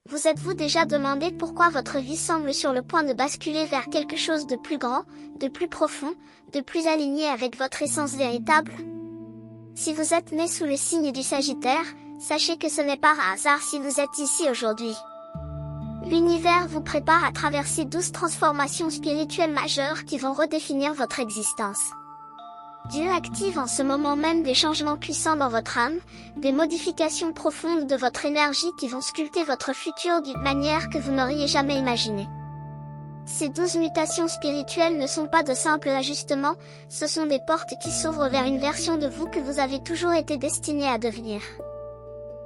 Vous êtes-vous déjà demandé pourquoi votre vie semble sur le point de basculer vers quelque chose de plus grand, de plus profond, de plus aligné avec votre essence véritable? Si vous êtes né sous le signe du Sagittaire, sachez que ce n'est pas un hasard si vous êtes ici aujourd'hui. L'univers vous prépare à traverser 12 transformations spirituelles majeures qui vont redéfinir votre existence. Dieu active en ce moment même des changements puissants dans votre âme, des modifications profondes de votre énergie qui vont sculpter votre futur d'une manière que vous n'auriez jamais imaginée. Ces 12 mutations spirituelles ne sont pas de simples ajustements, ce sont des portes qui s'ouvrent vers une version de vous que vous avez toujours été destiné à devenir.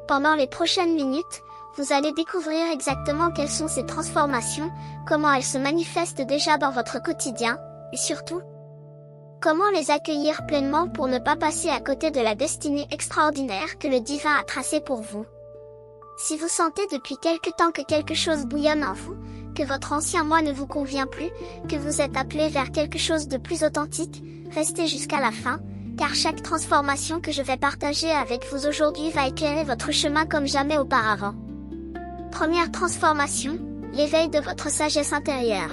Pendant les prochaines minutes, vous allez découvrir exactement quelles sont ces transformations, comment elles se manifestent déjà dans votre quotidien, et surtout, comment les accueillir pleinement pour ne pas passer à côté de la destinée extraordinaire que le divin a tracée pour vous. Si vous sentez depuis quelque temps que quelque chose bouillonne en vous, que votre ancien moi ne vous convient plus, que vous êtes appelé vers quelque chose de plus authentique, restez jusqu'à la fin, car chaque transformation que je vais partager avec vous aujourd'hui va éclairer votre chemin comme jamais auparavant. Première transformation, l'éveil de votre sagesse intérieure.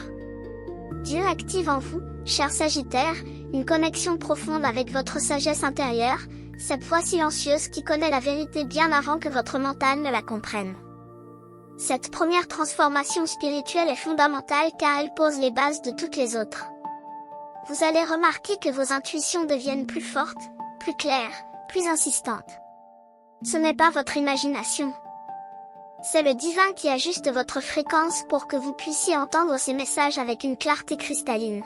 Dieu active en vous, cher Sagittaire, une connexion profonde avec votre sagesse intérieure, cette voix silencieuse qui connaît la vérité bien avant que votre mental ne la comprenne. Cette première transformation spirituelle est fondamentale car elle pose les bases de toutes les autres. Vous allez remarquer que vos intuitions deviennent plus fortes, plus claires, plus insistantes. Ce n'est pas votre imagination. C'est le divin qui ajuste votre fréquence pour que vous puissiez entendre ces messages avec une clarté cristalline.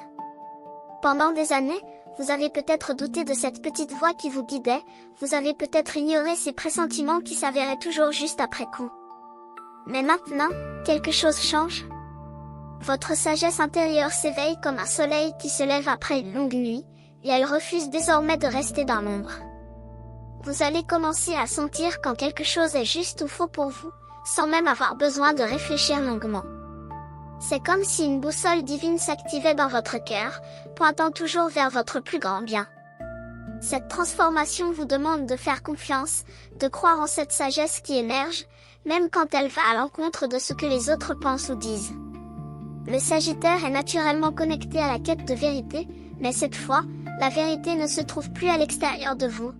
Pendant des années, vous avez peut-être douté de cette petite voix qui vous guidait, vous avez peut-être ignoré ces pressentiments qui s'avéraient toujours juste après coup. Mais maintenant, quelque chose change. Votre sagesse intérieure s'éveille comme un soleil qui se lève après une longue nuit, et elle refuse désormais de rester dans l'ombre. Vous allez commencer à sentir quand quelque chose est juste ou faux pour vous, sans même avoir besoin de réfléchir longuement. C'est comme si une boussole divine s'activait dans votre cœur, pointant toujours vers votre plus grand bien. Cette transformation vous demande de faire confiance, de croire en cette sagesse qui émerge, même quand elle va à l'encontre de ce que les autres pensent ou disent. Le Sagittaire est naturellement connecté à la quête de vérité, mais cette fois, la vérité ne se trouve plus à l'extérieur de vous.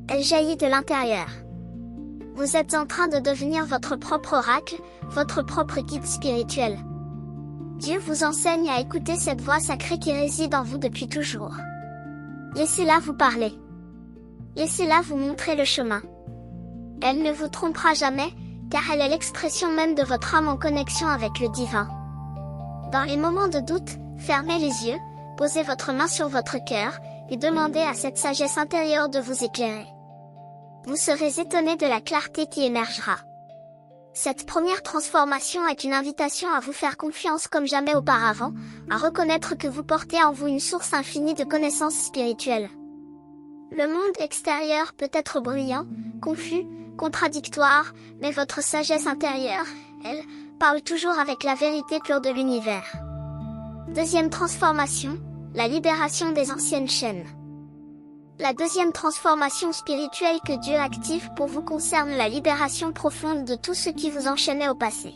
Elle jaillit de l'intérieur. Vous êtes en train de devenir votre propre oracle, votre propre guide spirituel. Dieu vous enseigne à écouter cette voix sacrée qui réside en vous depuis toujours. Laissez-la vous parler. Laissez-la vous montrer le chemin. Elle ne vous trompera jamais, car elle est l'expression même de votre âme en connexion avec le divin. Dans les moments de doute, fermez les yeux, posez votre main sur votre cœur, et demandez à cette sagesse intérieure de vous éclairer. Vous serez étonné de la clarté qui émergera. Cette première transformation est une invitation à vous faire confiance comme jamais auparavant, à reconnaître que vous portez en vous une source infinie de connaissances spirituelles. Le monde extérieur peut être bruyant, confus, contradictoire, mais votre sagesse intérieure, elle, parle toujours avec la vérité pure de l'univers. Deuxième transformation, la libération des anciennes chaînes. La deuxième transformation spirituelle que Dieu active pour vous concerne la libération profonde de tout ce qui vous enchaînait au passé.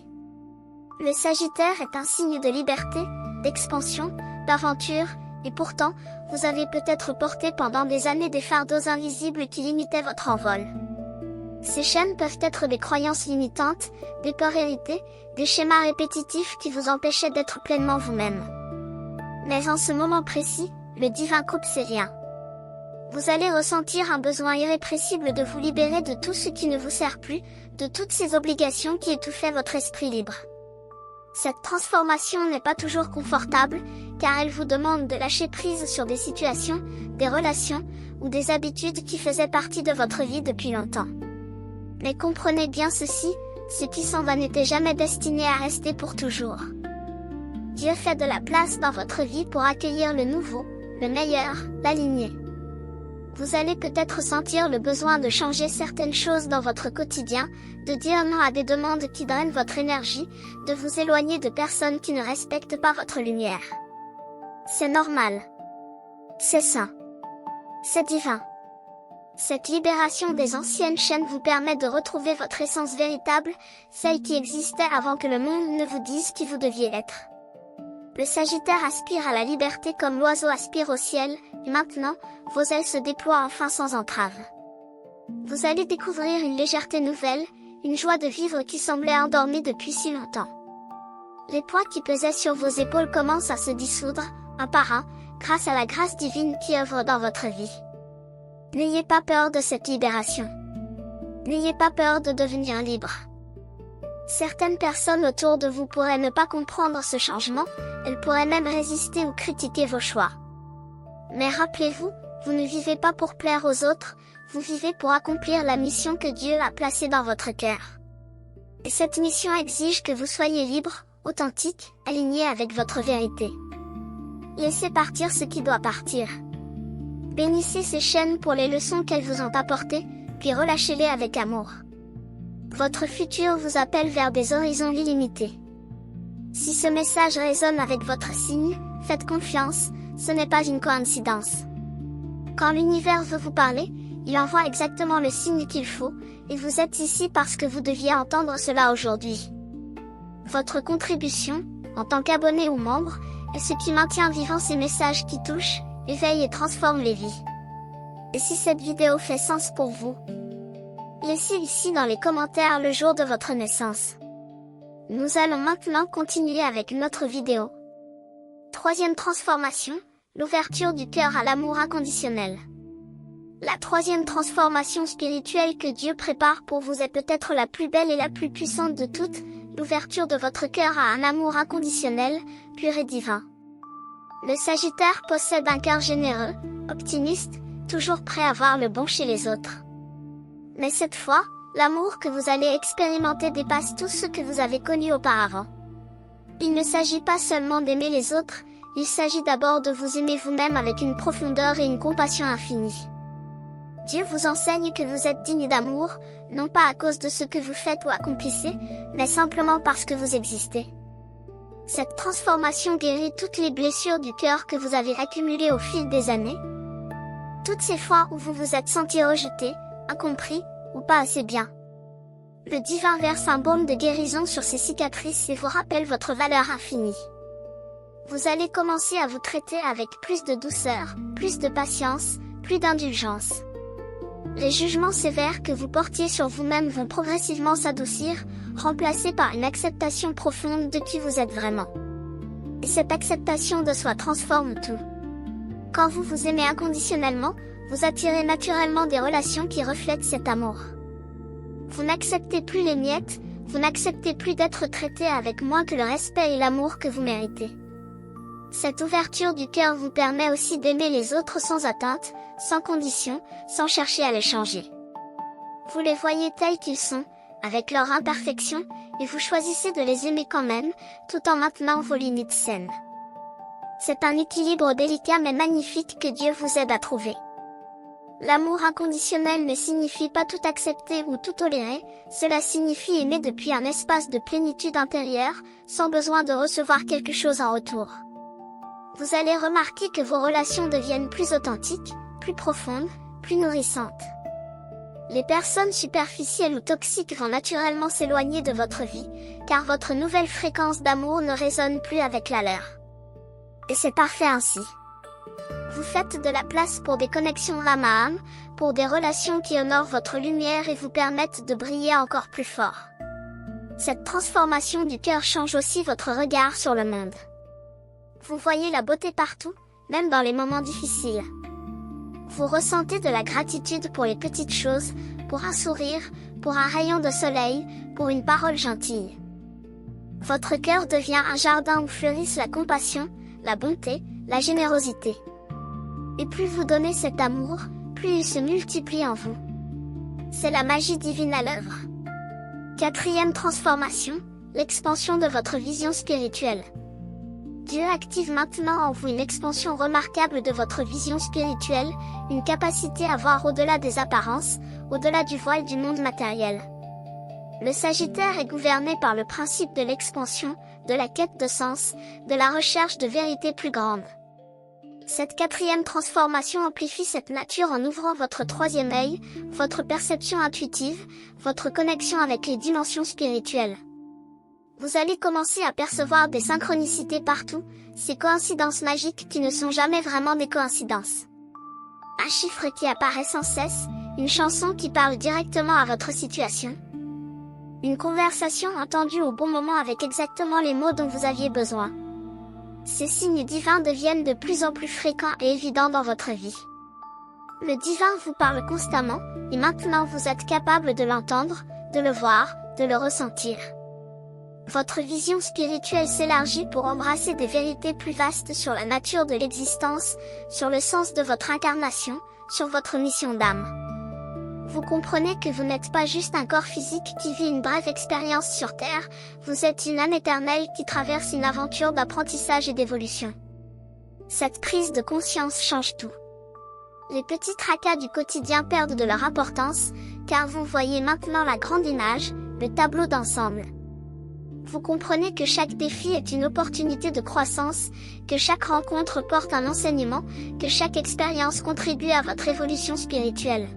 Le Sagittaire est un signe de liberté, d'expansion, d'aventure, et pourtant, vous avez peut-être porté pendant des années des fardeaux invisibles qui limitaient votre envol. Ces chaînes peuvent être des croyances limitantes, des peurs héritées, des schémas répétitifs qui vous empêchaient d'être pleinement vous-même. Mais en ce moment précis, le divin coupe ces liens. Vous allez ressentir un besoin irrépressible de vous libérer de tout ce qui ne vous sert plus, de toutes ces obligations qui étouffaient votre esprit libre. Cette transformation n'est pas toujours confortable, car elle vous demande de lâcher prise sur des situations, des relations, ou des habitudes qui faisaient partie de votre vie depuis longtemps. Mais comprenez bien ceci, ce qui s'en va n'était jamais destiné à rester pour toujours. Dieu fait de la place dans votre vie pour accueillir le nouveau, le meilleur, l'aligné. Vous allez peut-être sentir le besoin de changer certaines choses dans votre quotidien, de dire non à des demandes qui drainent votre énergie, de vous éloigner de personnes qui ne respectent pas votre lumière. C'est normal. C'est sain. C'est divin. Cette libération des anciennes chaînes vous permet de retrouver votre essence véritable, celle qui existait avant que le monde ne vous dise qui vous deviez être. Le Sagittaire aspire à la liberté comme l'oiseau aspire au ciel, et maintenant, vos ailes se déploient enfin sans entrave. Vous allez découvrir une légèreté nouvelle, une joie de vivre qui semblait endormie depuis si longtemps. Les poids qui pesaient sur vos épaules commencent à se dissoudre, un par un, grâce à la grâce divine qui œuvre dans votre vie. N'ayez pas peur de cette libération. N'ayez pas peur de devenir libre. Certaines personnes autour de vous pourraient ne pas comprendre ce changement, elles pourraient même résister ou critiquer vos choix. Mais rappelez-vous, vous ne vivez pas pour plaire aux autres, vous vivez pour accomplir la mission que Dieu a placée dans votre cœur. Et cette mission exige que vous soyez libre, authentique, aligné avec votre vérité. Laissez partir ce qui doit partir. Bénissez ces chaînes pour les leçons qu'elles vous ont apportées, puis relâchez-les avec amour. Votre futur vous appelle vers des horizons illimités. Si ce message résonne avec votre signe, faites confiance, ce n'est pas une coïncidence. Quand l'univers veut vous parler, il envoie exactement le signe qu'il faut, et vous êtes ici parce que vous deviez entendre cela aujourd'hui. Votre contribution, en tant qu'abonné ou membre, est ce qui maintient vivant ces messages qui touchent, éveillent et transforment les vies. Et si cette vidéo fait sens pour vous, laissez ici dans les commentaires le jour de votre naissance. Nous allons maintenant continuer avec notre vidéo. Troisième transformation, l'ouverture du cœur à l'amour inconditionnel. La troisième transformation spirituelle que Dieu prépare pour vous est peut-être la plus belle et la plus puissante de toutes, l'ouverture de votre cœur à un amour inconditionnel, pur et divin. Le Sagittaire possède un cœur généreux, optimiste, toujours prêt à voir le bon chez les autres. Mais cette fois, l'amour que vous allez expérimenter dépasse tout ce que vous avez connu auparavant. Il ne s'agit pas seulement d'aimer les autres, il s'agit d'abord de vous aimer vous-même avec une profondeur et une compassion infinie. Dieu vous enseigne que vous êtes digne d'amour, non pas à cause de ce que vous faites ou accomplissez, mais simplement parce que vous existez. Cette transformation guérit toutes les blessures du cœur que vous avez accumulées au fil des années. Toutes ces fois où vous vous êtes senti rejeté, incompris, ou pas assez bien. Le divin verse un baume de guérison sur ces cicatrices et vous rappelle votre valeur infinie. Vous allez commencer à vous traiter avec plus de douceur, plus de patience, plus d'indulgence. Les jugements sévères que vous portiez sur vous-même vont progressivement s'adoucir, remplacés par une acceptation profonde de qui vous êtes vraiment. Et cette acceptation de soi transforme tout. Quand vous vous aimez inconditionnellement, vous attirez naturellement des relations qui reflètent cet amour. Vous n'acceptez plus les miettes, vous n'acceptez plus d'être traité avec moins que le respect et l'amour que vous méritez. Cette ouverture du cœur vous permet aussi d'aimer les autres sans atteinte, sans condition, sans chercher à les changer. Vous les voyez tels qu'ils sont, avec leurs imperfections, et vous choisissez de les aimer quand même, tout en maintenant vos limites saines. C'est un équilibre délicat mais magnifique que Dieu vous aide à trouver. L'amour inconditionnel ne signifie pas tout accepter ou tout tolérer, cela signifie aimer depuis un espace de plénitude intérieure, sans besoin de recevoir quelque chose en retour. Vous allez remarquer que vos relations deviennent plus authentiques, plus profondes, plus nourrissantes. Les personnes superficielles ou toxiques vont naturellement s'éloigner de votre vie, car votre nouvelle fréquence d'amour ne résonne plus avec la leur. Et c'est parfait ainsi. Vous faites de la place pour des connexions âme à âme, pour des relations qui honorent votre lumière et vous permettent de briller encore plus fort. Cette transformation du cœur change aussi votre regard sur le monde. Vous voyez la beauté partout, même dans les moments difficiles. Vous ressentez de la gratitude pour les petites choses, pour un sourire, pour un rayon de soleil, pour une parole gentille. Votre cœur devient un jardin où fleurissent la compassion, la bonté, la générosité. Et plus vous donnez cet amour, plus il se multiplie en vous. C'est la magie divine à l'œuvre. Quatrième transformation, l'expansion de votre vision spirituelle. Dieu active maintenant en vous une expansion remarquable de votre vision spirituelle, une capacité à voir au-delà des apparences, au-delà du voile du monde matériel. Le Sagittaire est gouverné par le principe de l'expansion, de la quête de sens, de la recherche de vérité plus grande. Cette quatrième transformation amplifie cette nature en ouvrant votre troisième œil, votre perception intuitive, votre connexion avec les dimensions spirituelles. Vous allez commencer à percevoir des synchronicités partout, ces coïncidences magiques qui ne sont jamais vraiment des coïncidences. Un chiffre qui apparaît sans cesse, une chanson qui parle directement à votre situation. Une conversation entendue au bon moment avec exactement les mots dont vous aviez besoin. Ces signes divins deviennent de plus en plus fréquents et évidents dans votre vie. Le divin vous parle constamment, et maintenant vous êtes capable de l'entendre, de le voir, de le ressentir. Votre vision spirituelle s'élargit pour embrasser des vérités plus vastes sur la nature de l'existence, sur le sens de votre incarnation, sur votre mission d'âme. Vous comprenez que vous n'êtes pas juste un corps physique qui vit une brève expérience sur Terre, vous êtes une âme éternelle qui traverse une aventure d'apprentissage et d'évolution. Cette prise de conscience change tout. Les petits tracas du quotidien perdent de leur importance, car vous voyez maintenant la grande image, le tableau d'ensemble. Vous comprenez que chaque défi est une opportunité de croissance, que chaque rencontre porte un enseignement, que chaque expérience contribue à votre évolution spirituelle.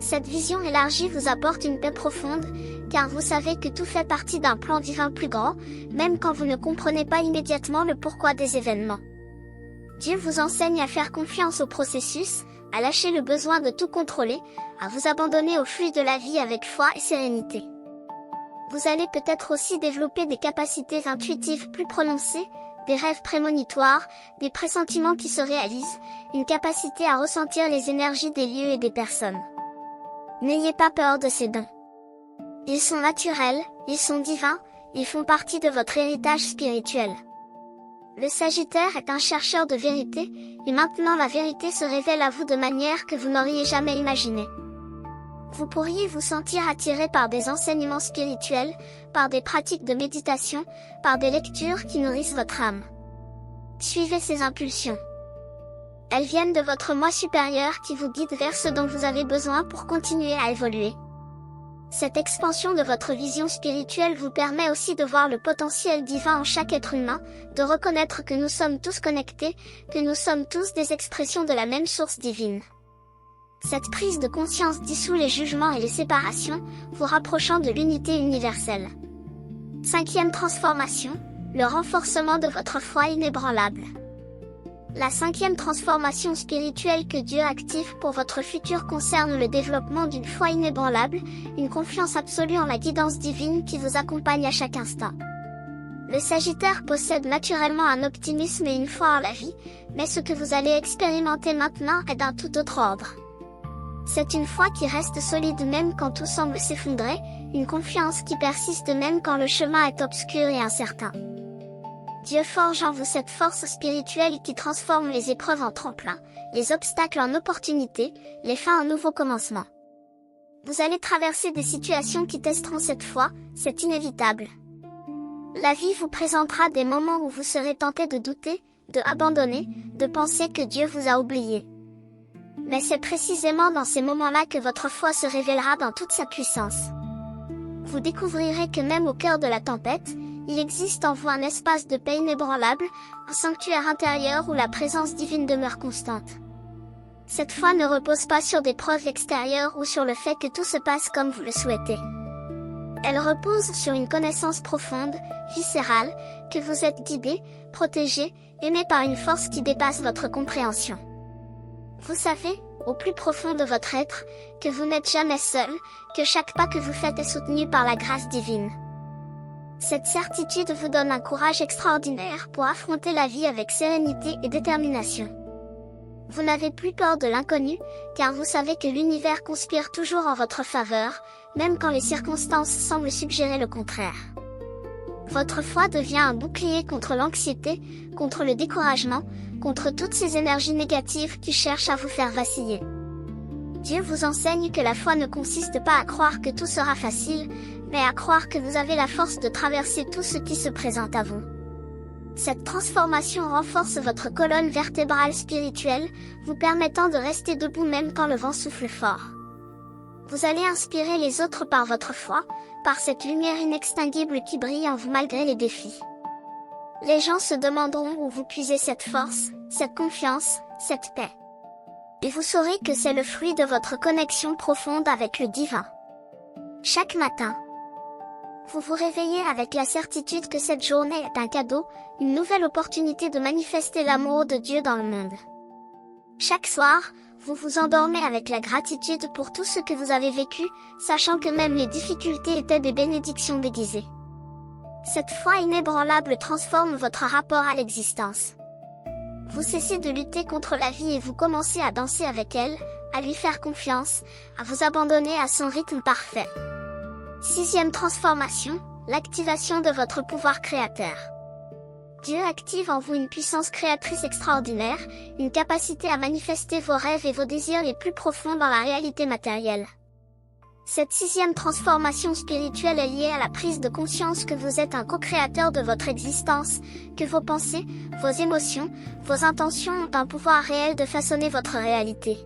Cette vision élargie vous apporte une paix profonde, car vous savez que tout fait partie d'un plan divin plus grand, même quand vous ne comprenez pas immédiatement le pourquoi des événements. Dieu vous enseigne à faire confiance au processus, à lâcher le besoin de tout contrôler, à vous abandonner au flux de la vie avec foi et sérénité. Vous allez peut-être aussi développer des capacités intuitives plus prononcées, des rêves prémonitoires, des pressentiments qui se réalisent, une capacité à ressentir les énergies des lieux et des personnes. N'ayez pas peur de ces dons. Ils sont naturels, ils sont divins, ils font partie de votre héritage spirituel. Le Sagittaire est un chercheur de vérité, et maintenant la vérité se révèle à vous de manière que vous n'auriez jamais imaginée. Vous pourriez vous sentir attiré par des enseignements spirituels, par des pratiques de méditation, par des lectures qui nourrissent votre âme. Suivez ces impulsions. Elles viennent de votre moi supérieur qui vous guide vers ce dont vous avez besoin pour continuer à évoluer. Cette expansion de votre vision spirituelle vous permet aussi de voir le potentiel divin en chaque être humain, de reconnaître que nous sommes tous connectés, que nous sommes tous des expressions de la même source divine. Cette prise de conscience dissout les jugements et les séparations, vous rapprochant de l'unité universelle. Cinquième transformation, le renforcement de votre foi inébranlable. La cinquième transformation spirituelle que Dieu active pour votre futur concerne le développement d'une foi inébranlable, une confiance absolue en la guidance divine qui vous accompagne à chaque instant. Le Sagittaire possède naturellement un optimisme et une foi en la vie, mais ce que vous allez expérimenter maintenant est d'un tout autre ordre. C'est une foi qui reste solide même quand tout semble s'effondrer, une confiance qui persiste même quand le chemin est obscur et incertain. Dieu forge en vous cette force spirituelle qui transforme les épreuves en tremplin, les obstacles en opportunités, les fins en nouveaux commencements. Vous allez traverser des situations qui testeront cette foi, c'est inévitable. La vie vous présentera des moments où vous serez tenté de douter, de abandonner, de penser que Dieu vous a oublié. Mais c'est précisément dans ces moments-là que votre foi se révélera dans toute sa puissance. Vous découvrirez que même au cœur de la tempête, il existe en vous un espace de paix inébranlable, un sanctuaire intérieur où la présence divine demeure constante. Cette foi ne repose pas sur des preuves extérieures ou sur le fait que tout se passe comme vous le souhaitez. Elle repose sur une connaissance profonde, viscérale, que vous êtes guidé, protégé, aimé par une force qui dépasse votre compréhension. Vous savez, au plus profond de votre être, que vous n'êtes jamais seul, que chaque pas que vous faites est soutenu par la grâce divine. Cette certitude vous donne un courage extraordinaire pour affronter la vie avec sérénité et détermination. Vous n'avez plus peur de l'inconnu, car vous savez que l'univers conspire toujours en votre faveur, même quand les circonstances semblent suggérer le contraire. Votre foi devient un bouclier contre l'anxiété, contre le découragement, contre toutes ces énergies négatives qui cherchent à vous faire vaciller. Dieu vous enseigne que la foi ne consiste pas à croire que tout sera facile, mais à croire que vous avez la force de traverser tout ce qui se présente à vous. Cette transformation renforce votre colonne vertébrale spirituelle, vous permettant de rester debout même quand le vent souffle fort. Vous allez inspirer les autres par votre foi, par cette lumière inextinguible qui brille en vous malgré les défis. Les gens se demanderont où vous puisez cette force, cette confiance, cette paix. Et vous saurez que c'est le fruit de votre connexion profonde avec le divin. Chaque matin, vous vous réveillez avec la certitude que cette journée est un cadeau, une nouvelle opportunité de manifester l'amour de Dieu dans le monde. Chaque soir, vous vous endormez avec la gratitude pour tout ce que vous avez vécu, sachant que même les difficultés étaient des bénédictions déguisées. Cette foi inébranlable transforme votre rapport à l'existence. Vous cessez de lutter contre la vie et vous commencez à danser avec elle, à lui faire confiance, à vous abandonner à son rythme parfait. 6e transformation, l'activation de votre pouvoir créateur. Dieu active en vous une puissance créatrice extraordinaire, une capacité à manifester vos rêves et vos désirs les plus profonds dans la réalité matérielle. Cette 6e transformation spirituelle est liée à la prise de conscience que vous êtes un co-créateur de votre existence, que vos pensées, vos émotions, vos intentions ont un pouvoir réel de façonner votre réalité.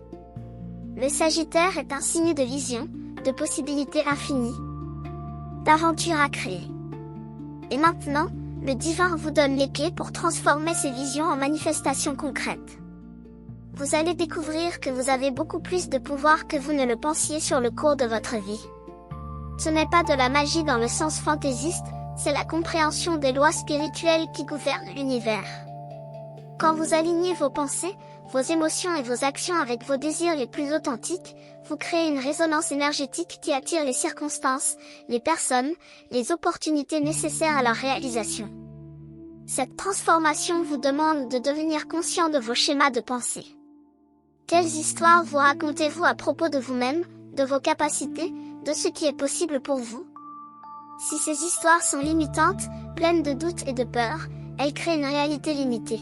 Le Sagittaire est un signe de vision, de possibilités infinies, d'aventures à créer. Et maintenant, le divin vous donne les clés pour transformer ces visions en manifestations concrètes. Vous allez découvrir que vous avez beaucoup plus de pouvoir que vous ne le pensiez sur le cours de votre vie. Ce n'est pas de la magie dans le sens fantaisiste, c'est la compréhension des lois spirituelles qui gouvernent l'univers. Quand vous alignez vos pensées, vos émotions et vos actions avec vos désirs les plus authentiques, vous créez une résonance énergétique qui attire les circonstances, les personnes, les opportunités nécessaires à leur réalisation. Cette transformation vous demande de devenir conscient de vos schémas de pensée. Quelles histoires vous racontez-vous à propos de vous-même, de vos capacités, de ce qui est possible pour vous? Si ces histoires sont limitantes, pleines de doutes et de peurs, elles créent une réalité limitée.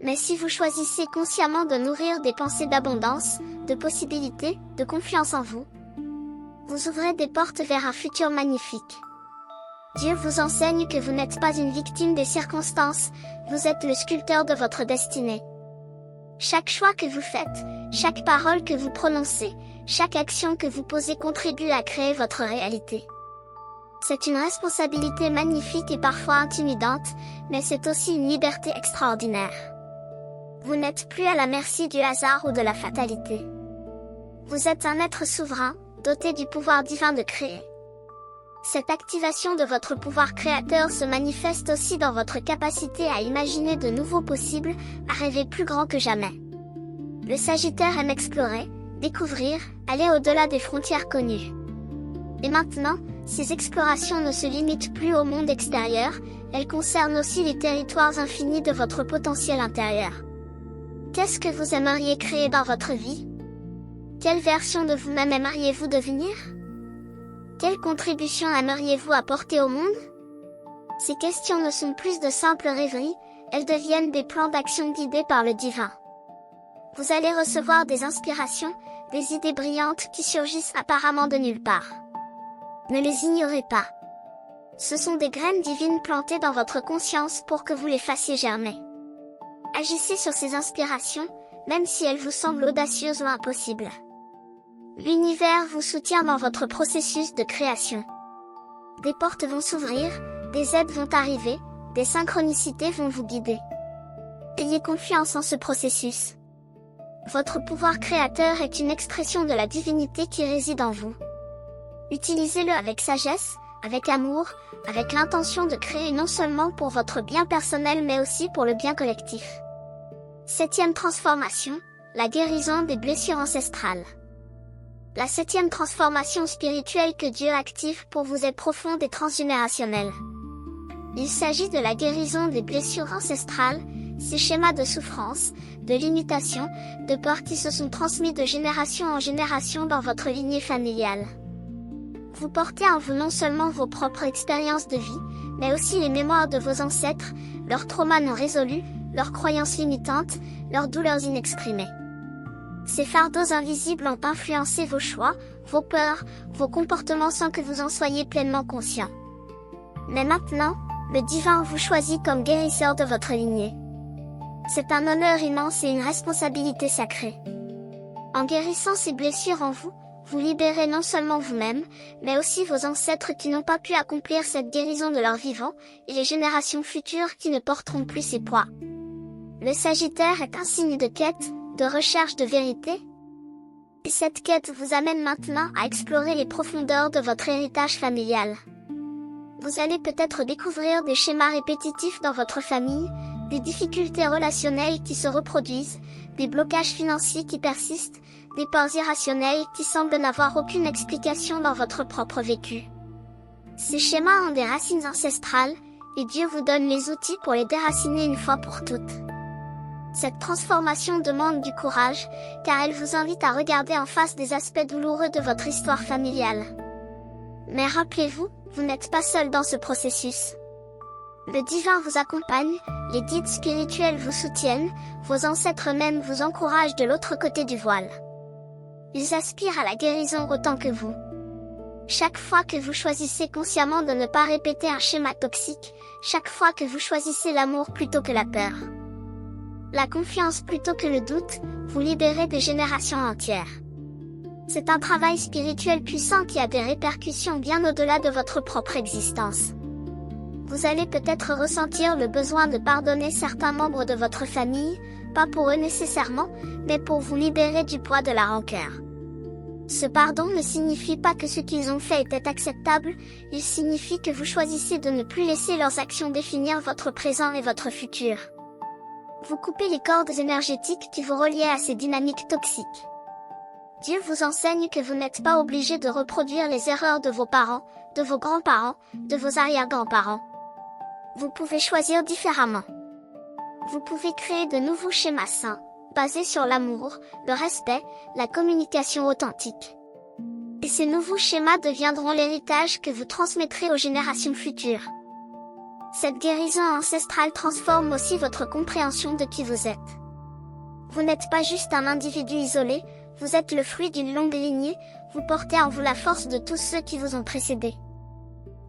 Mais si vous choisissez consciemment de nourrir des pensées d'abondance, de possibilités, de confiance en vous, vous ouvrez des portes vers un futur magnifique. Dieu vous enseigne que vous n'êtes pas une victime des circonstances, vous êtes le sculpteur de votre destinée. Chaque choix que vous faites, chaque parole que vous prononcez, chaque action que vous posez contribue à créer votre réalité. C'est une responsabilité magnifique et parfois intimidante, mais c'est aussi une liberté extraordinaire. Vous n'êtes plus à la merci du hasard ou de la fatalité. Vous êtes un être souverain, doté du pouvoir divin de créer. Cette activation de votre pouvoir créateur se manifeste aussi dans votre capacité à imaginer de nouveaux possibles, à rêver plus grand que jamais. Le Sagittaire aime explorer, découvrir, aller au-delà des frontières connues. Et maintenant, ces explorations ne se limitent plus au monde extérieur, elles concernent aussi les territoires infinis de votre potentiel intérieur. Qu'est-ce que vous aimeriez créer dans votre vie? Quelle version de vous-même aimeriez-vous devenir? Quelle contribution aimeriez-vous apporter au monde? Ces questions ne sont plus de simples rêveries, elles deviennent des plans d'action guidés par le divin. Vous allez recevoir des inspirations, des idées brillantes qui surgissent apparemment de nulle part. Ne les ignorez pas. Ce sont des graines divines plantées dans votre conscience pour que vous les fassiez germer. Agissez sur ces inspirations, même si elles vous semblent audacieuses ou impossibles. L'univers vous soutient dans votre processus de création. Des portes vont s'ouvrir, des aides vont arriver, des synchronicités vont vous guider. Ayez confiance en ce processus. Votre pouvoir créateur est une expression de la divinité qui réside en vous. Utilisez-le avec sagesse, avec amour, avec l'intention de créer non seulement pour votre bien personnel mais aussi pour le bien collectif. 7e transformation, la guérison des blessures ancestrales. La 7e transformation spirituelle que Dieu active pour vous est profonde et transgénérationnelle. Il s'agit de la guérison des blessures ancestrales, ces schémas de souffrance, de limitation, de peur qui se sont transmis de génération en génération dans votre lignée familiale. Vous portez en vous non seulement vos propres expériences de vie, mais aussi les mémoires de vos ancêtres, leurs traumas non résolus, leurs croyances limitantes, leurs douleurs inexprimées. Ces fardeaux invisibles ont influencé vos choix, vos peurs, vos comportements sans que vous en soyez pleinement conscient. Mais maintenant, le divin vous choisit comme guérisseur de votre lignée. C'est un honneur immense et une responsabilité sacrée. En guérissant ces blessures en vous, vous libérez non seulement vous-même, mais aussi vos ancêtres qui n'ont pas pu accomplir cette guérison de leur vivant, et les générations futures qui ne porteront plus ces poids. Le Sagittaire est un signe de quête, de recherche de vérité. Et cette quête vous amène maintenant à explorer les profondeurs de votre héritage familial. Vous allez peut-être découvrir des schémas répétitifs dans votre famille, des difficultés relationnelles qui se reproduisent, des blocages financiers qui persistent, des peurs irrationnelles qui semblent n'avoir aucune explication dans votre propre vécu. Ces schémas ont des racines ancestrales, et Dieu vous donne les outils pour les déraciner une fois pour toutes. Cette transformation demande du courage, car elle vous invite à regarder en face des aspects douloureux de votre histoire familiale. Mais rappelez-vous, vous n'êtes pas seul dans ce processus. Le divin vous accompagne, les guides spirituels vous soutiennent, vos ancêtres même vous encouragent de l'autre côté du voile. Ils aspirent à la guérison autant que vous. Chaque fois que vous choisissez consciemment de ne pas répéter un schéma toxique, chaque fois que vous choisissez l'amour plutôt que la peur, la confiance plutôt que le doute, vous libérez des générations entières. C'est un travail spirituel puissant qui a des répercussions bien au-delà de votre propre existence. Vous allez peut-être ressentir le besoin de pardonner certains membres de votre famille, pas pour eux nécessairement, mais pour vous libérer du poids de la rancœur. Ce pardon ne signifie pas que ce qu'ils ont fait était acceptable, il signifie que vous choisissez de ne plus laisser leurs actions définir votre présent et votre futur. Vous coupez les cordes énergétiques qui vous reliaient à ces dynamiques toxiques. Dieu vous enseigne que vous n'êtes pas obligé de reproduire les erreurs de vos parents, de vos grands-parents, de vos arrière-grands-parents. Vous pouvez choisir différemment. Vous pouvez créer de nouveaux schémas sains, basés sur l'amour, le respect, la communication authentique. Et ces nouveaux schémas deviendront l'héritage que vous transmettrez aux générations futures. Cette guérison ancestrale transforme aussi votre compréhension de qui vous êtes. Vous n'êtes pas juste un individu isolé, vous êtes le fruit d'une longue lignée, vous portez en vous la force de tous ceux qui vous ont précédé.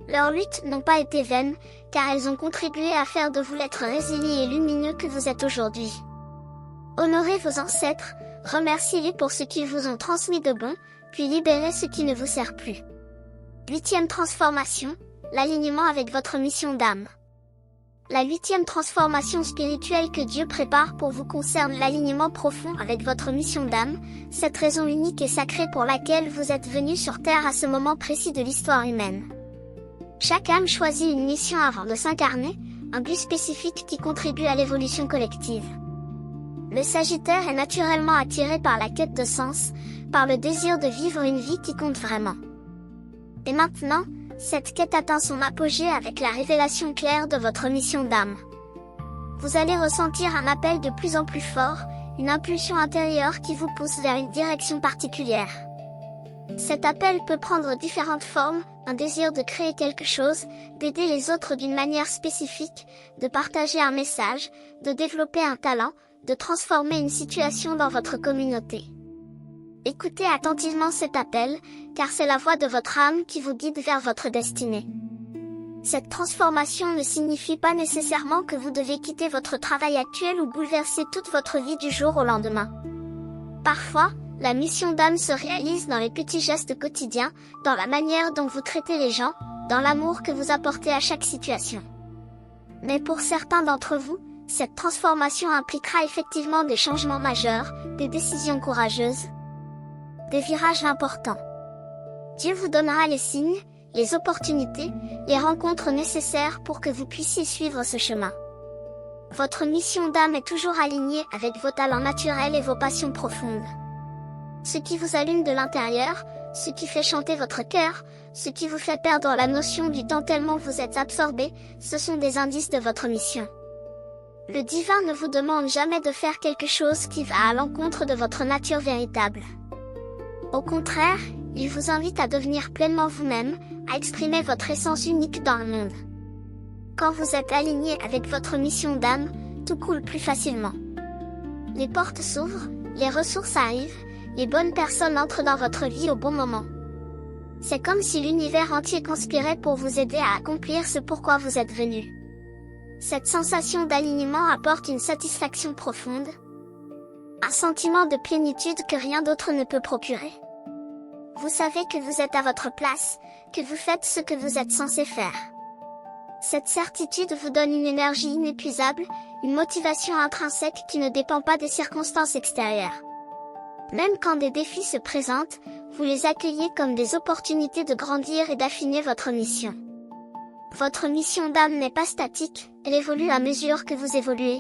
Leurs luttes n'ont pas été vaines, car elles ont contribué à faire de vous l'être résilient et lumineux que vous êtes aujourd'hui. Honorez vos ancêtres, remerciez-les pour ce qu'ils vous ont transmis de bon, puis libérez ce qui ne vous sert plus. 8e transformation, l'alignement avec votre mission d'âme. La 8e transformation spirituelle que Dieu prépare pour vous concerne l'alignement profond avec votre mission d'âme, cette raison unique et sacrée pour laquelle vous êtes venu sur Terre à ce moment précis de l'histoire humaine. Chaque âme choisit une mission avant de s'incarner, un but spécifique qui contribue à l'évolution collective. Le Sagittaire est naturellement attiré par la quête de sens, par le désir de vivre une vie qui compte vraiment. Et maintenant, cette quête atteint son apogée avec la révélation claire de votre mission d'âme. Vous allez ressentir un appel de plus en plus fort, une impulsion intérieure qui vous pousse vers une direction particulière. Cet appel peut prendre différentes formes, un désir de créer quelque chose, d'aider les autres d'une manière spécifique, de partager un message, de développer un talent, de transformer une situation dans votre communauté. Écoutez attentivement cet appel, car c'est la voix de votre âme qui vous guide vers votre destinée. Cette transformation ne signifie pas nécessairement que vous devez quitter votre travail actuel ou bouleverser toute votre vie du jour au lendemain. Parfois, la mission d'âme se réalise dans les petits gestes quotidiens, dans la manière dont vous traitez les gens, dans l'amour que vous apportez à chaque situation. Mais pour certains d'entre vous, cette transformation impliquera effectivement des changements majeurs, des décisions courageuses, des virages importants. Dieu vous donnera les signes, les opportunités, les rencontres nécessaires pour que vous puissiez suivre ce chemin. Votre mission d'âme est toujours alignée avec vos talents naturels et vos passions profondes. Ce qui vous allume de l'intérieur, ce qui fait chanter votre cœur, ce qui vous fait perdre la notion du temps tellement vous êtes absorbé, ce sont des indices de votre mission. Le divin ne vous demande jamais de faire quelque chose qui va à l'encontre de votre nature véritable. Au contraire, il vous invite à devenir pleinement vous-même, à exprimer votre essence unique dans le monde. Quand vous êtes aligné avec votre mission d'âme, tout coule plus facilement. Les portes s'ouvrent, les ressources arrivent, les bonnes personnes entrent dans votre vie au bon moment. C'est comme si l'univers entier conspirait pour vous aider à accomplir ce pourquoi vous êtes venu. Cette sensation d'alignement apporte une satisfaction profonde, un sentiment de plénitude que rien d'autre ne peut procurer. Vous savez que vous êtes à votre place, que vous faites ce que vous êtes censé faire. Cette certitude vous donne une énergie inépuisable, une motivation intrinsèque qui ne dépend pas des circonstances extérieures. Même quand des défis se présentent, vous les accueillez comme des opportunités de grandir et d'affiner votre mission. Votre mission d'âme n'est pas statique, elle évolue à mesure que vous évoluez.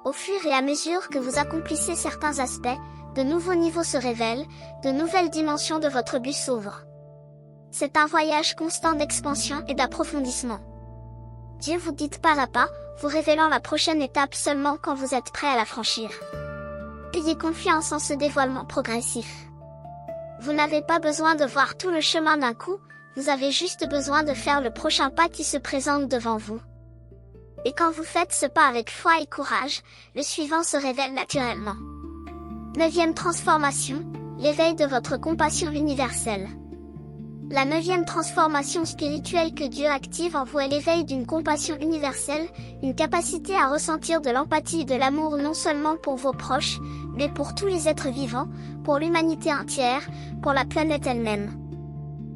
Au fur et à mesure que vous accomplissez certains aspects, de nouveaux niveaux se révèlent, de nouvelles dimensions de votre but s'ouvrent. C'est un voyage constant d'expansion et d'approfondissement. Dieu vous guide pas à pas, vous révélant la prochaine étape seulement quand vous êtes prêt à la franchir. Ayez confiance en ce dévoilement progressif. Vous n'avez pas besoin de voir tout le chemin d'un coup, vous avez juste besoin de faire le prochain pas qui se présente devant vous. Et quand vous faites ce pas avec foi et courage, le suivant se révèle naturellement. 9e transformation, l'éveil de votre compassion universelle. La 9e transformation spirituelle que Dieu active en vous est l'éveil d'une compassion universelle, une capacité à ressentir de l'empathie et de l'amour non seulement pour vos proches, mais pour tous les êtres vivants, pour l'humanité entière, pour la planète elle-même.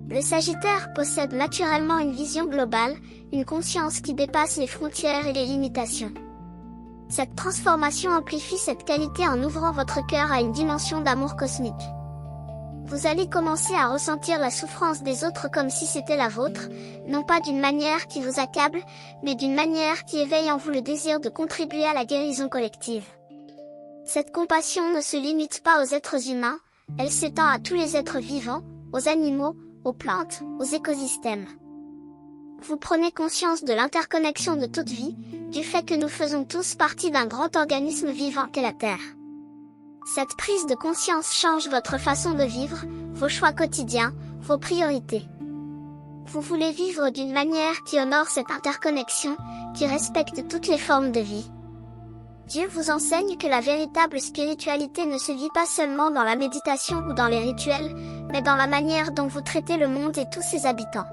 Le Sagittaire possède naturellement une vision globale, une conscience qui dépasse les frontières et les limitations. Cette transformation amplifie cette qualité en ouvrant votre cœur à une dimension d'amour cosmique. Vous allez commencer à ressentir la souffrance des autres comme si c'était la vôtre, non pas d'une manière qui vous accable, mais d'une manière qui éveille en vous le désir de contribuer à la guérison collective. Cette compassion ne se limite pas aux êtres humains, elle s'étend à tous les êtres vivants, aux animaux, aux plantes, aux écosystèmes. Vous prenez conscience de l'interconnexion de toute vie, du fait que nous faisons tous partie d'un grand organisme vivant qu'est la Terre. Cette prise de conscience change votre façon de vivre, vos choix quotidiens, vos priorités. Vous voulez vivre d'une manière qui honore cette interconnexion, qui respecte toutes les formes de vie. Dieu vous enseigne que la véritable spiritualité ne se vit pas seulement dans la méditation ou dans les rituels, mais dans la manière dont vous traitez le monde et tous ses habitants.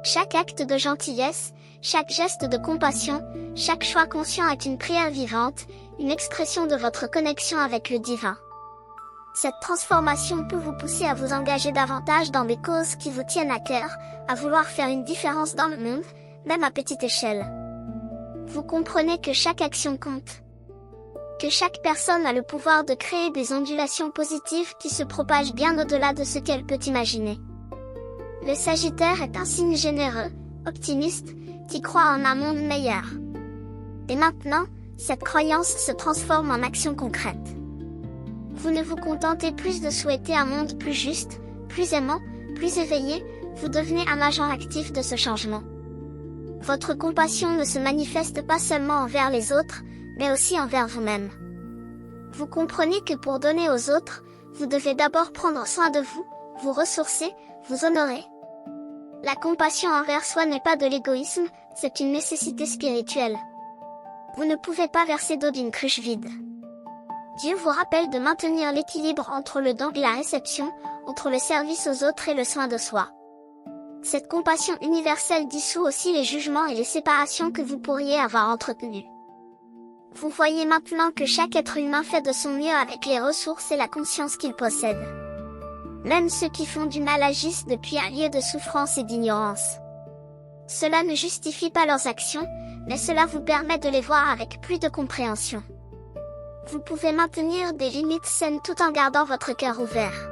Chaque acte de gentillesse, chaque geste de compassion, chaque choix conscient est une prière vivante, une expression de votre connexion avec le divin. Cette transformation peut vous pousser à vous engager davantage dans des causes qui vous tiennent à cœur, à vouloir faire une différence dans le monde, même à petite échelle. Vous comprenez que chaque action compte. Que chaque personne a le pouvoir de créer des ondulations positives qui se propagent bien au-delà de ce qu'elle peut imaginer. Le Sagittaire est un signe généreux, optimiste, qui croit en un monde meilleur. Et maintenant, cette croyance se transforme en action concrète. Vous ne vous contentez plus de souhaiter un monde plus juste, plus aimant, plus éveillé, vous devenez un agent actif de ce changement. Votre compassion ne se manifeste pas seulement envers les autres, mais aussi envers vous-même. Vous comprenez que pour donner aux autres, vous devez d'abord prendre soin de vous, vous ressourcer, vous honorer. La compassion envers soi n'est pas de l'égoïsme, c'est une nécessité spirituelle. Vous ne pouvez pas verser d'eau d'une cruche vide. Dieu vous rappelle de maintenir l'équilibre entre le don et la réception, entre le service aux autres et le soin de soi. Cette compassion universelle dissout aussi les jugements et les séparations que vous pourriez avoir entretenus. Vous voyez maintenant que chaque être humain fait de son mieux avec les ressources et la conscience qu'il possède. Même ceux qui font du mal agissent depuis un lieu de souffrance et d'ignorance. Cela ne justifie pas leurs actions, mais cela vous permet de les voir avec plus de compréhension. Vous pouvez maintenir des limites saines tout en gardant votre cœur ouvert.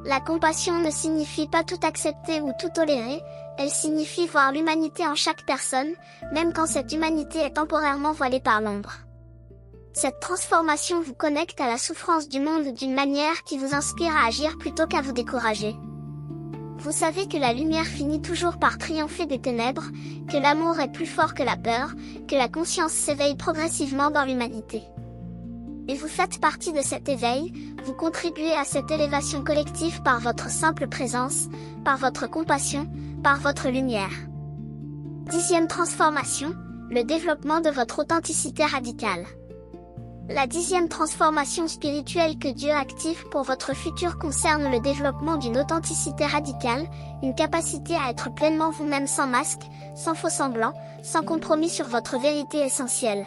La compassion ne signifie pas tout accepter ou tout tolérer, elle signifie voir l'humanité en chaque personne, même quand cette humanité est temporairement voilée par l'ombre. Cette transformation vous connecte à la souffrance du monde d'une manière qui vous inspire à agir plutôt qu'à vous décourager. Vous savez que la lumière finit toujours par triompher des ténèbres, que l'amour est plus fort que la peur, que la conscience s'éveille progressivement dans l'humanité. Et vous faites partie de cet éveil, vous contribuez à cette élévation collective par votre simple présence, par votre compassion, par votre lumière. 10e transformation, le développement de votre authenticité radicale. La 10e transformation spirituelle que Dieu active pour votre futur concerne le développement d'une authenticité radicale, une capacité à être pleinement vous-même sans masque, sans faux semblant, sans compromis sur votre vérité essentielle.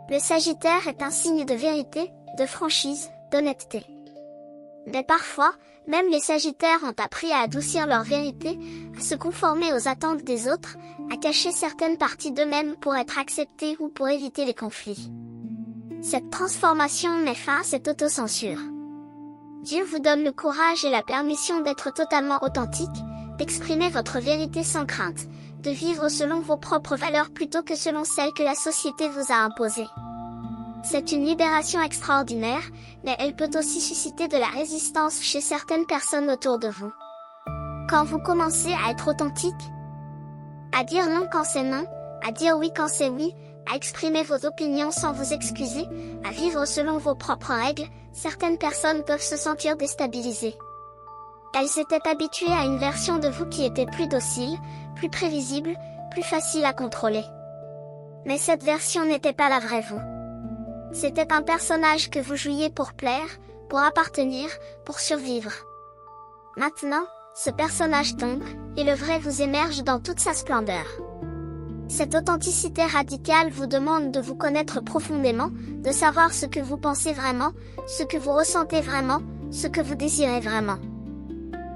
Le Sagittaire est un signe de vérité, de franchise, d'honnêteté. Mais parfois, même les Sagittaires ont appris à adoucir leur vérité, à se conformer aux attentes des autres, à cacher certaines parties d'eux-mêmes pour être acceptés ou pour éviter les conflits. Cette transformation met fin à cette autocensure. Dieu vous donne le courage et la permission d'être totalement authentique, d'exprimer votre vérité sans crainte, de vivre selon vos propres valeurs plutôt que selon celles que la société vous a imposées. C'est une libération extraordinaire, mais elle peut aussi susciter de la résistance chez certaines personnes autour de vous. Quand vous commencez à être authentique, à dire non quand c'est non, à dire oui quand c'est oui, à exprimer vos opinions sans vous excuser, à vivre selon vos propres règles, certaines personnes peuvent se sentir déstabilisées. Elles étaient habituées à une version de vous qui était plus docile, plus prévisible, plus facile à contrôler. Mais cette version n'était pas la vraie vous. C'était un personnage que vous jouiez pour plaire, pour appartenir, pour survivre. Maintenant, ce personnage tombe, et le vrai vous émerge dans toute sa splendeur. Cette authenticité radicale vous demande de vous connaître profondément, de savoir ce que vous pensez vraiment, ce que vous ressentez vraiment, ce que vous désirez vraiment.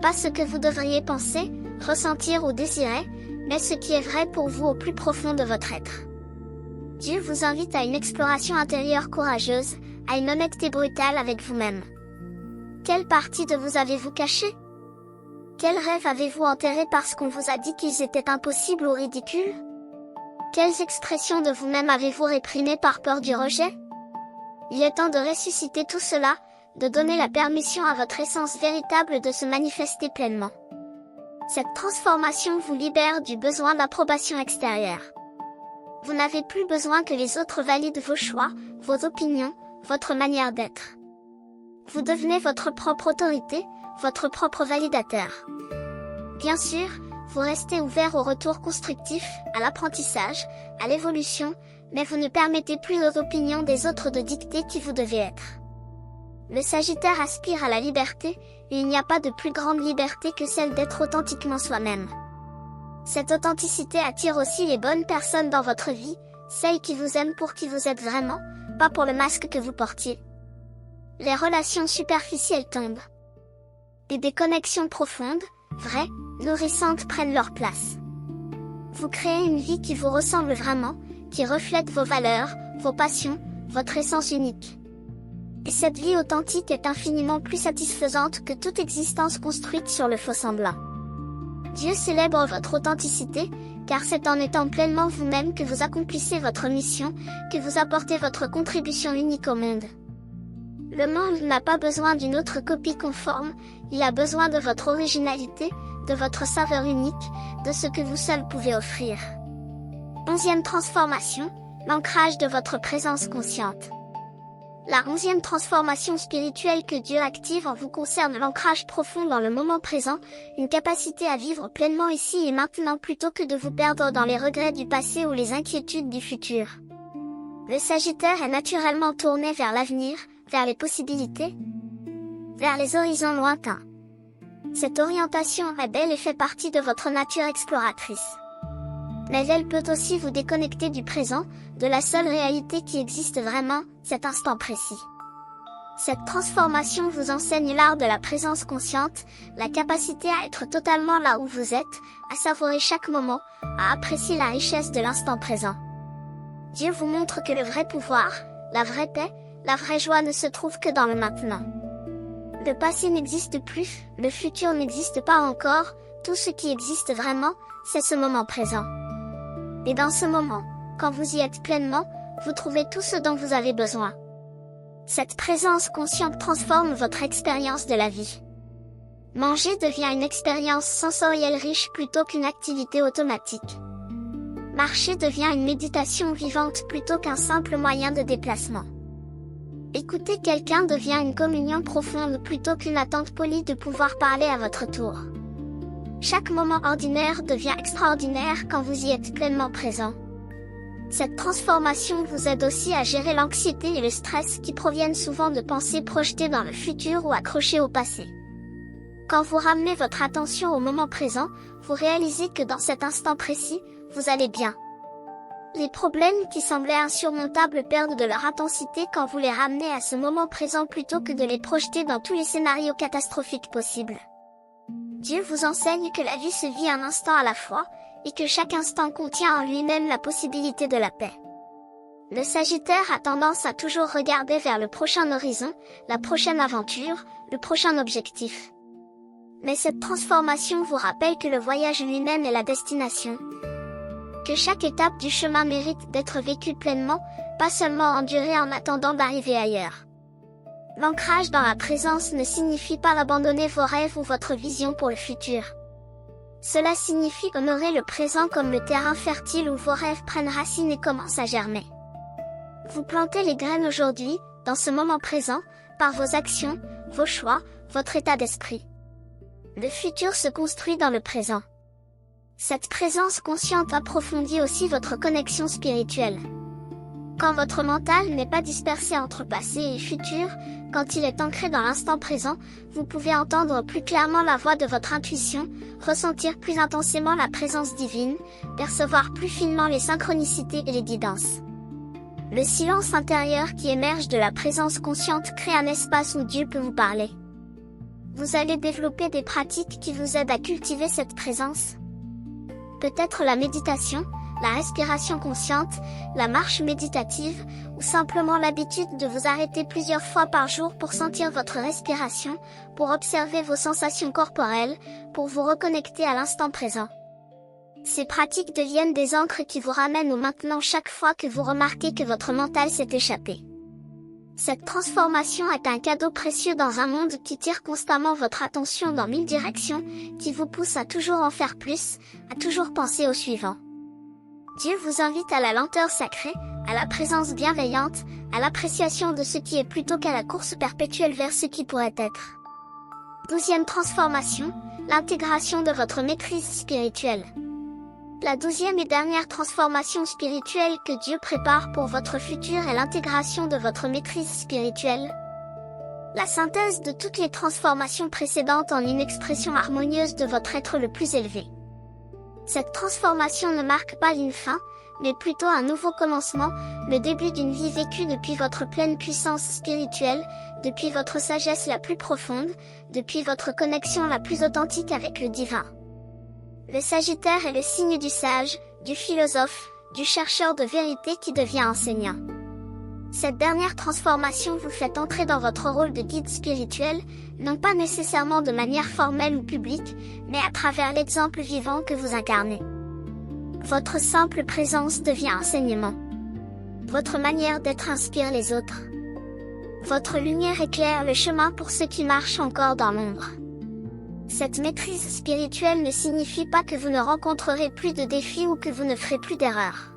Pas ce que vous devriez penser, ressentir ou désirer, mais ce qui est vrai pour vous au plus profond de votre être. Dieu vous invite à une exploration intérieure courageuse, à une honnêteté brutale avec vous-même. Quelle partie de vous avez-vous cachée? Quels rêves avez-vous enterrés parce qu'on vous a dit qu'ils étaient impossibles ou ridicules? Quelles expressions de vous-même avez-vous réprimées par peur du rejet? Il est temps de ressusciter tout cela, de donner la permission à votre essence véritable de se manifester pleinement. Cette transformation vous libère du besoin d'approbation extérieure. Vous n'avez plus besoin que les autres valident vos choix, vos opinions, votre manière d'être. Vous devenez votre propre autorité, votre propre validateur. Bien sûr, vous restez ouvert au retour constructif, à l'apprentissage, à l'évolution, mais vous ne permettez plus aux opinions des autres de dicter qui vous devez être. Le Sagittaire aspire à la liberté, et il n'y a pas de plus grande liberté que celle d'être authentiquement soi-même. Cette authenticité attire aussi les bonnes personnes dans votre vie, celles qui vous aiment pour qui vous êtes vraiment, pas pour le masque que vous portiez. Les relations superficielles tombent. Et des connexions profondes, vraies, nourrissantes prennent leur place. Vous créez une vie qui vous ressemble vraiment, qui reflète vos valeurs, vos passions, votre essence unique. Et cette vie authentique est infiniment plus satisfaisante que toute existence construite sur le faux-semblant. Dieu célèbre votre authenticité, car c'est en étant pleinement vous-même que vous accomplissez votre mission, que vous apportez votre contribution unique au monde. Le monde n'a pas besoin d'une autre copie conforme, il a besoin de votre originalité, de votre saveur unique, de ce que vous seul pouvez offrir. 11e transformation, l'ancrage de votre présence consciente. La 11e transformation spirituelle que Dieu active en vous concerne l'ancrage profond dans le moment présent, une capacité à vivre pleinement ici et maintenant plutôt que de vous perdre dans les regrets du passé ou les inquiétudes du futur. Le Sagittaire est naturellement tourné vers l'avenir, vers les possibilités, vers les horizons lointains. Cette orientation est belle et fait partie de votre nature exploratrice. Mais elle peut aussi vous déconnecter du présent, de la seule réalité qui existe vraiment, cet instant précis. Cette transformation vous enseigne l'art de la présence consciente, la capacité à être totalement là où vous êtes, à savourer chaque moment, à apprécier la richesse de l'instant présent. Dieu vous montre que le vrai pouvoir, la vraie paix, la vraie joie ne se trouve que dans le maintenant. Le passé n'existe plus, le futur n'existe pas encore, tout ce qui existe vraiment, c'est ce moment présent. Et dans ce moment, quand vous y êtes pleinement, vous trouvez tout ce dont vous avez besoin. Cette présence consciente transforme votre expérience de la vie. Manger devient une expérience sensorielle riche plutôt qu'une activité automatique. Marcher devient une méditation vivante plutôt qu'un simple moyen de déplacement. Écouter quelqu'un devient une communion profonde plutôt qu'une attente polie de pouvoir parler à votre tour. Chaque moment ordinaire devient extraordinaire quand vous y êtes pleinement présent. Cette transformation vous aide aussi à gérer l'anxiété et le stress qui proviennent souvent de pensées projetées dans le futur ou accrochées au passé. Quand vous ramenez votre attention au moment présent, vous réalisez que dans cet instant précis, vous allez bien. Les problèmes qui semblaient insurmontables perdent de leur intensité quand vous les ramenez à ce moment présent plutôt que de les projeter dans tous les scénarios catastrophiques possibles. Dieu vous enseigne que la vie se vit un instant à la fois, et que chaque instant contient en lui-même la possibilité de la paix. Le Sagittaire a tendance à toujours regarder vers le prochain horizon, la prochaine aventure, le prochain objectif. Mais cette transformation vous rappelle que le voyage lui-même est la destination. Que chaque étape du chemin mérite d'être vécue pleinement, pas seulement endurée en attendant d'arriver ailleurs. L'ancrage dans la présence ne signifie pas abandonner vos rêves ou votre vision pour le futur. Cela signifie honorer le présent comme le terrain fertile où vos rêves prennent racine et commencent à germer. Vous plantez les graines aujourd'hui, dans ce moment présent, par vos actions, vos choix, votre état d'esprit. Le futur se construit dans le présent. Cette présence consciente approfondit aussi votre connexion spirituelle. Quand votre mental n'est pas dispersé entre passé et futur, quand il est ancré dans l'instant présent, vous pouvez entendre plus clairement la voix de votre intuition, ressentir plus intensément la présence divine, percevoir plus finement les synchronicités et les guidances. Le silence intérieur qui émerge de la présence consciente crée un espace où Dieu peut vous parler. Vous allez développer des pratiques qui vous aident à cultiver cette présence. Peut-être la méditation, la respiration consciente, la marche méditative, ou simplement l'habitude de vous arrêter plusieurs fois par jour pour sentir votre respiration, pour observer vos sensations corporelles, pour vous reconnecter à l'instant présent. Ces pratiques deviennent des ancres qui vous ramènent au maintenant chaque fois que vous remarquez que votre mental s'est échappé. Cette transformation est un cadeau précieux dans un monde qui tire constamment votre attention dans 1000 directions, qui vous pousse à toujours en faire plus, à toujours penser au suivant. Dieu vous invite à la lenteur sacrée, à la présence bienveillante, à l'appréciation de ce qui est plutôt qu'à la course perpétuelle vers ce qui pourrait être. 12e transformation, l'intégration de votre maîtrise spirituelle. La 12e et dernière transformation spirituelle que Dieu prépare pour votre futur est l'intégration de votre maîtrise spirituelle. La synthèse de toutes les transformations précédentes en une expression harmonieuse de votre être le plus élevé. Cette transformation ne marque pas une fin, mais plutôt un nouveau commencement, le début d'une vie vécue depuis votre pleine puissance spirituelle, depuis votre sagesse la plus profonde, depuis votre connexion la plus authentique avec le divin. Le Sagittaire est le signe du sage, du philosophe, du chercheur de vérité qui devient enseignant. Cette dernière transformation vous fait entrer dans votre rôle de guide spirituel, non pas nécessairement de manière formelle ou publique, mais à travers l'exemple vivant que vous incarnez. Votre simple présence devient enseignement. Votre manière d'être inspire les autres. Votre lumière éclaire le chemin pour ceux qui marchent encore dans l'ombre. Cette maîtrise spirituelle ne signifie pas que vous ne rencontrerez plus de défis ou que vous ne ferez plus d'erreurs.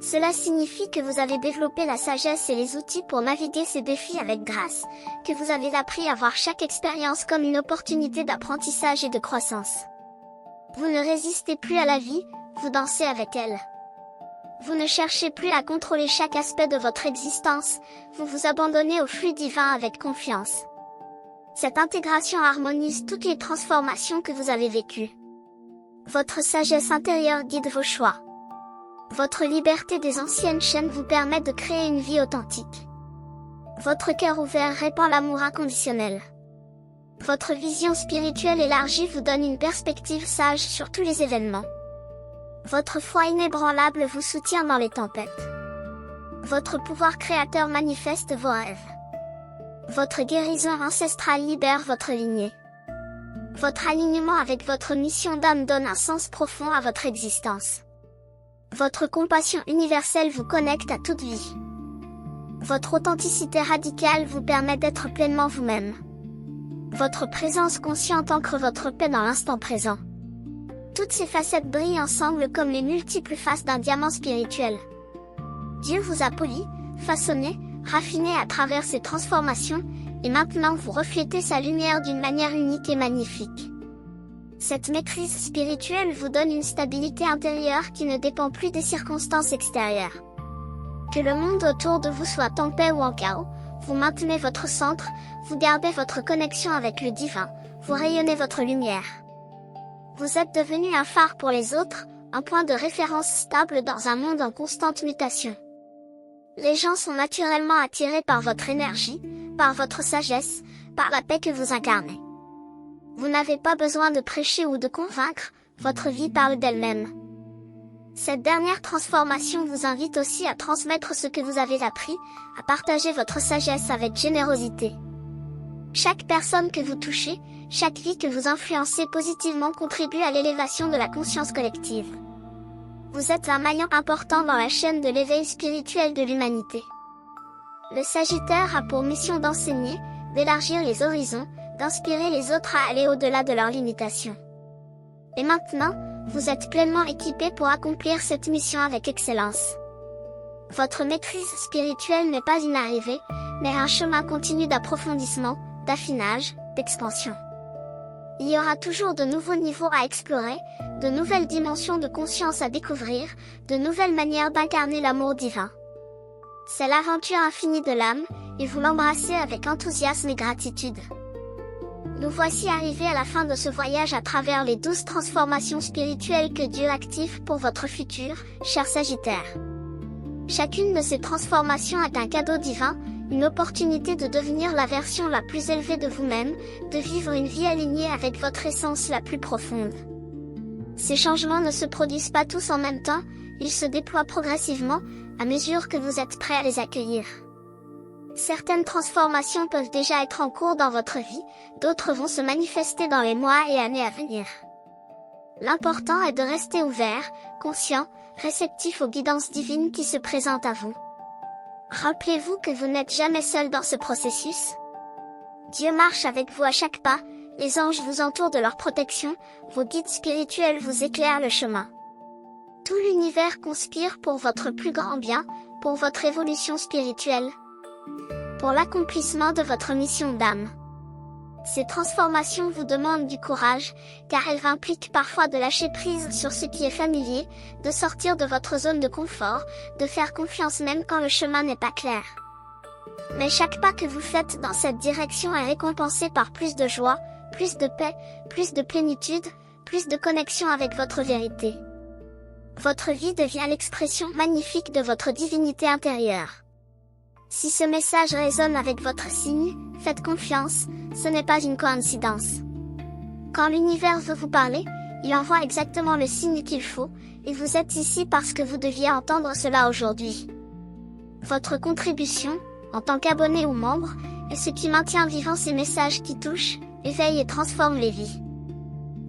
Cela signifie que vous avez développé la sagesse et les outils pour naviguer ces défis avec grâce, que vous avez appris à voir chaque expérience comme une opportunité d'apprentissage et de croissance. Vous ne résistez plus à la vie, vous dansez avec elle. Vous ne cherchez plus à contrôler chaque aspect de votre existence, vous vous abandonnez au flux divin avec confiance. Cette intégration harmonise toutes les transformations que vous avez vécues. Votre sagesse intérieure guide vos choix. Votre liberté des anciennes chaînes vous permet de créer une vie authentique. Votre cœur ouvert répand l'amour inconditionnel. Votre vision spirituelle élargie vous donne une perspective sage sur tous les événements. Votre foi inébranlable vous soutient dans les tempêtes. Votre pouvoir créateur manifeste vos rêves. Votre guérison ancestrale libère votre lignée. Votre alignement avec votre mission d'âme donne un sens profond à votre existence. Votre compassion universelle vous connecte à toute vie. Votre authenticité radicale vous permet d'être pleinement vous-même. Votre présence consciente ancre votre paix dans l'instant présent. Toutes ces facettes brillent ensemble comme les multiples faces d'un diamant spirituel. Dieu vous a poli, façonné, raffiné à travers ces transformations, et maintenant vous reflétez sa lumière d'une manière unique et magnifique. Cette maîtrise spirituelle vous donne une stabilité intérieure qui ne dépend plus des circonstances extérieures. Que le monde autour de vous soit en paix ou en chaos, vous maintenez votre centre, vous gardez votre connexion avec le divin, vous rayonnez votre lumière. Vous êtes devenu un phare pour les autres, un point de référence stable dans un monde en constante mutation. Les gens sont naturellement attirés par votre énergie, par votre sagesse, par la paix que vous incarnez. Vous n'avez pas besoin de prêcher ou de convaincre, votre vie parle d'elle-même. Cette dernière transformation vous invite aussi à transmettre ce que vous avez appris, à partager votre sagesse avec générosité. Chaque personne que vous touchez, chaque vie que vous influencez positivement contribue à l'élévation de la conscience collective. Vous êtes un maillon important dans la chaîne de l'éveil spirituel de l'humanité. Le Sagittaire a pour mission d'enseigner, d'élargir les horizons, d'inspirer les autres à aller au-delà de leurs limitations. Et maintenant, vous êtes pleinement équipé pour accomplir cette mission avec excellence. Votre maîtrise spirituelle n'est pas une arrivée, mais un chemin continu d'approfondissement, d'affinage, d'expansion. Il y aura toujours de nouveaux niveaux à explorer, de nouvelles dimensions de conscience à découvrir, de nouvelles manières d'incarner l'amour divin. C'est l'aventure infinie de l'âme, et vous l'embrassez avec enthousiasme et gratitude. Nous voici arrivés à la fin de ce voyage à travers les 12 transformations spirituelles que Dieu active pour votre futur, cher Sagittaire. Chacune de ces transformations est un cadeau divin, une opportunité de devenir la version la plus élevée de vous-même, de vivre une vie alignée avec votre essence la plus profonde. Ces changements ne se produisent pas tous en même temps, ils se déploient progressivement, à mesure que vous êtes prêt à les accueillir. Certaines transformations peuvent déjà être en cours dans votre vie, d'autres vont se manifester dans les mois et années à venir. L'important est de rester ouvert, conscient, réceptif aux guidances divines qui se présentent à vous. Rappelez-vous que vous n'êtes jamais seul dans ce processus. Dieu marche avec vous à chaque pas, les anges vous entourent de leur protection, vos guides spirituels vous éclairent le chemin. Tout l'univers conspire pour votre plus grand bien, pour votre évolution spirituelle, pour l'accomplissement de votre mission d'âme. Ces transformations vous demandent du courage, car elles impliquent parfois de lâcher prise sur ce qui est familier, de sortir de votre zone de confort, de faire confiance même quand le chemin n'est pas clair. Mais chaque pas que vous faites dans cette direction est récompensé par plus de joie, plus de paix, plus de plénitude, plus de connexion avec votre vérité. Votre vie devient l'expression magnifique de votre divinité intérieure. Si ce message résonne avec votre signe, faites confiance, ce n'est pas une coïncidence. Quand l'univers veut vous parler, il envoie exactement le signe qu'il faut, et vous êtes ici parce que vous deviez entendre cela aujourd'hui. Votre contribution, en tant qu'abonné ou membre, est ce qui maintient vivant ces messages qui touchent, éveillent et transforment les vies.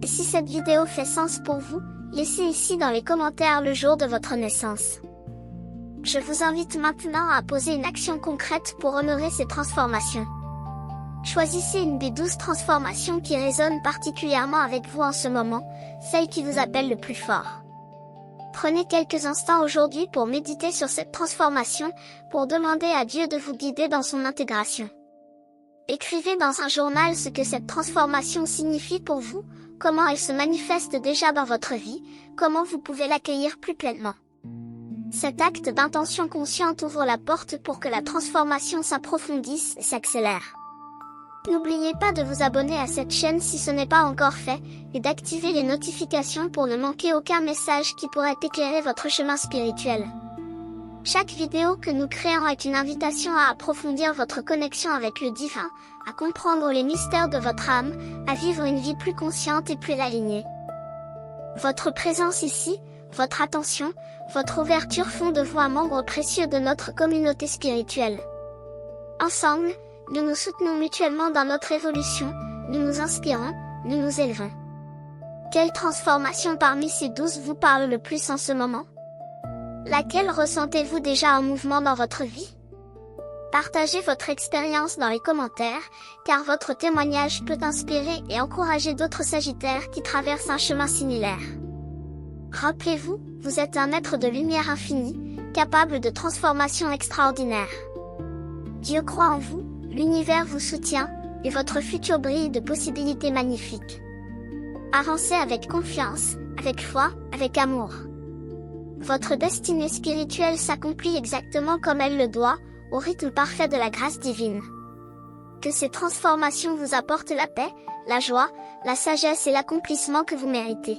Et si cette vidéo fait sens pour vous, laissez ici dans les commentaires le jour de votre naissance. Je vous invite maintenant à poser une action concrète pour honorer ces transformations. Choisissez une des 12 transformations qui résonnent particulièrement avec vous en ce moment, celle qui vous appelle le plus fort. Prenez quelques instants aujourd'hui pour méditer sur cette transformation, pour demander à Dieu de vous guider dans son intégration. Écrivez dans un journal ce que cette transformation signifie pour vous, comment elle se manifeste déjà dans votre vie, comment vous pouvez l'accueillir plus pleinement. Cet acte d'intention consciente ouvre la porte pour que la transformation s'approfondisse et s'accélère. N'oubliez pas de vous abonner à cette chaîne si ce n'est pas encore fait, et d'activer les notifications pour ne manquer aucun message qui pourrait éclairer votre chemin spirituel. Chaque vidéo que nous créons est une invitation à approfondir votre connexion avec le divin, à comprendre les mystères de votre âme, à vivre une vie plus consciente et plus alignée. Votre présence ici, votre attention, votre ouverture font de vous un membre précieux de notre communauté spirituelle. Ensemble, nous nous soutenons mutuellement dans notre évolution, nous nous inspirons, nous nous élevons. Quelle transformation parmi ces 12 vous parle le plus en ce moment? Laquelle ressentez-vous déjà en mouvement dans votre vie? Partagez votre expérience dans les commentaires, car votre témoignage peut inspirer et encourager d'autres Sagittaires qui traversent un chemin similaire. Rappelez-vous, vous êtes un être de lumière infinie, capable de transformations extraordinaires. Dieu croit en vous, l'univers vous soutient, et votre futur brille de possibilités magnifiques. Avancez avec confiance, avec foi, avec amour. Votre destinée spirituelle s'accomplit exactement comme elle le doit, au rythme parfait de la grâce divine. Que ces transformations vous apportent la paix, la joie, la sagesse et l'accomplissement que vous méritez.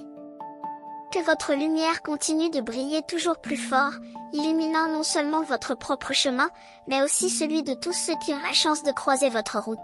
Que votre lumière continue de briller toujours plus fort, illuminant non seulement votre propre chemin, mais aussi celui de tous ceux qui ont la chance de croiser votre route.